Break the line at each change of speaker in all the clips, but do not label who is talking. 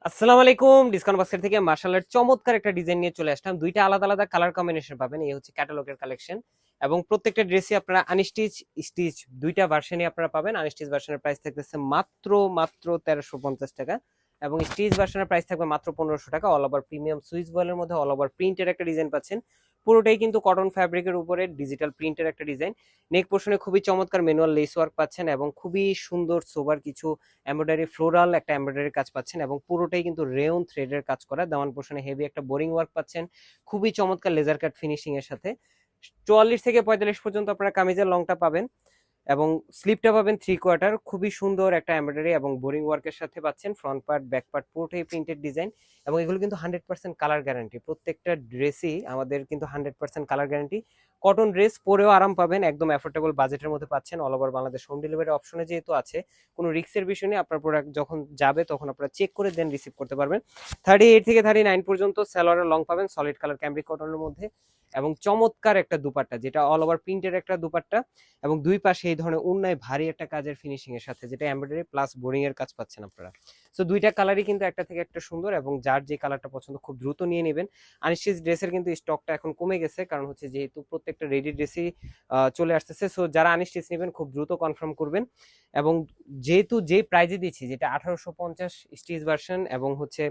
আসসালামু আলাইকুম। Discount basket থেকে মার্শালের চমৎকার একটা ডিজাইন নিয়ে চলে আসলাম। দুইটা আলাদা আলাদা কালার কম্বিনেশন পাবেন। এই হচ্ছে ক্যাটালগের কালেকশন এবং প্রত্যেকটা ড্রেসই আপনারা আনস্টিচ স্টিচ দুইটা ভার্সনই আপনারা পাবেন। আনস্টিচ ভার্সনের প্রাইস থাকতেছে মাত্র 1350 টাকা এবং স্টিচ ভার্সনের প্রাইস থাকবে মাত্র 1500 টাকা। অল ওভার প্রিমিয়াম সুইস বয়েলের মধ্যে অল ওভার প্রিন্টের একটা ডিজাইন পাচ্ছেন। পুরোটাই কিন্তু কটন ফ্যাব্রিকের উপরে ডিজিটাল প্রিন্টের একটা ডিজাইন। নেক পোর্শনে খুবই চমৎকার ম্যানুয়াল লেস ওয়ার্ক পাচ্ছেন এবং খুবই সুন্দর সোবার কিছু এমব্রয়ডারি ফ্লোরাল একটা এমব্রয়ডারি কাজ পাচ্ছেন এবং পুরোটাই কিন্তু রেয়ন থ্রেডের কাজ করা। দামান পোর্শনে হেভি একটা বোরিং ওয়ার্ক পাচ্ছেন, খুবই চমৎকার লেজার কাট ফিনিশিং এর সাথে। 44 থেকে 45 পর্যন্ত আপনারা কামিজের লংটা পাবেন এবং স্লিপটা পাবেন 3/4। খুবই সুন্দর একটা এমব্রয়ডারি এবং বোরিং ওয়ার্কের সাথে পাচ্ছেন। ফ্রন্ট পার্ট ব্যাক পার্ট পুরোটাই প্রিন্টেড ডিজাইন এবং এগুলো কিন্তু 100% কালার গ্যারান্টি। প্রত্যেকটা ড্রেসই আমাদের কিন্তু 100% কালার গ্যারান্টি। কটন ড্রেস পরেও আরাম পাবেন, একদম অ্যাফোর্ডেবল বাজেটের মধ্যে পাচ্ছেন। All over Bangladesh home delivery অপশনে যেহেতু আছে, কোনো রিস্কের বিষয় নেই। আপনার প্রোডাক্ট যখন যাবে তখন আপনারা চেক করে দেন রিসিভ করতে পারবেন। 38 থেকে 39 পর্যন্ত সালোয়ারের লং পাবেন সলিড কালার ক্যামব্রিক কটনের মধ্যে এবং চমৎকার একটা দুপাট্টা, যেটা অল ওভার প্রিন্টের একটা দুপাট্টা এবং দুই পাশে এই ধরনের উন্নয় ভারী একটা কাজের ফিনিশিং এর সাথে, যেটা এমব্রয়ডারি প্লাস বোরিং এর কাজ পাচ্ছেন আপনারা। সো দুইটা কালারই কিন্তু একটা থেকে একটা সুন্দর এবং যার যে কালারটা পছন্দ খুব দ্রুত নিয়ে নেবেন। আনস্টিচ ড্রেসের কিন্তু স্টকটা এখন কমে গেছে, কারণ হচ্ছে যেহেতু প্রত্যেকটা রেডি ড্রেসই চলে আসতেছে। সো যারা আনস্টিচ নেবেন খুব দ্রুত কনফার্ম করবেন। এবং যেহেতু যে প্রাইজে দিচ্ছি, যেটা 1850 স্টিচ ভার্সন এবং হচ্ছে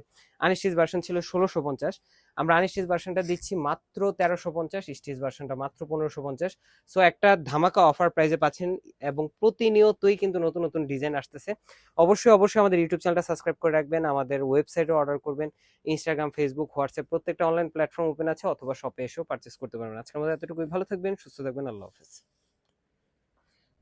আনস্টিচ ভার্সন ছিল 1650, আমরা আনস্টিচ ভার্সনটা দিচ্ছি মাত্র 1350, স্টিচ ভার্সনটা মাত্র 1550। সো একটা ধামাকা অফার প্রাইজে পাচ্ছেন এবং প্রতিনিয়তই কিন্তু নতুন নতুন ডিজাইন আসতেছে। অবশ্যই আমাদের ইউটিউব চ্যানেলটা সাবস্ক্রাইব করে রাখবেন, আমাদের ওয়েবসাইটে অর্ডার করবেন। ইনস্টাগ্রাম, ফেসবুক, হোয়াটসঅ্যাপ প্রত্যেকটা অনলাইন প্ল্যাটফর্ম ওপেন আছে, অথবা শপে এসেও পারচেস করতে পারবেন। আজকের মধ্যে এতটুকুই। ভালো থাকবেন, সুস্থ থাকবেন। আল্লাহ হাফেজ।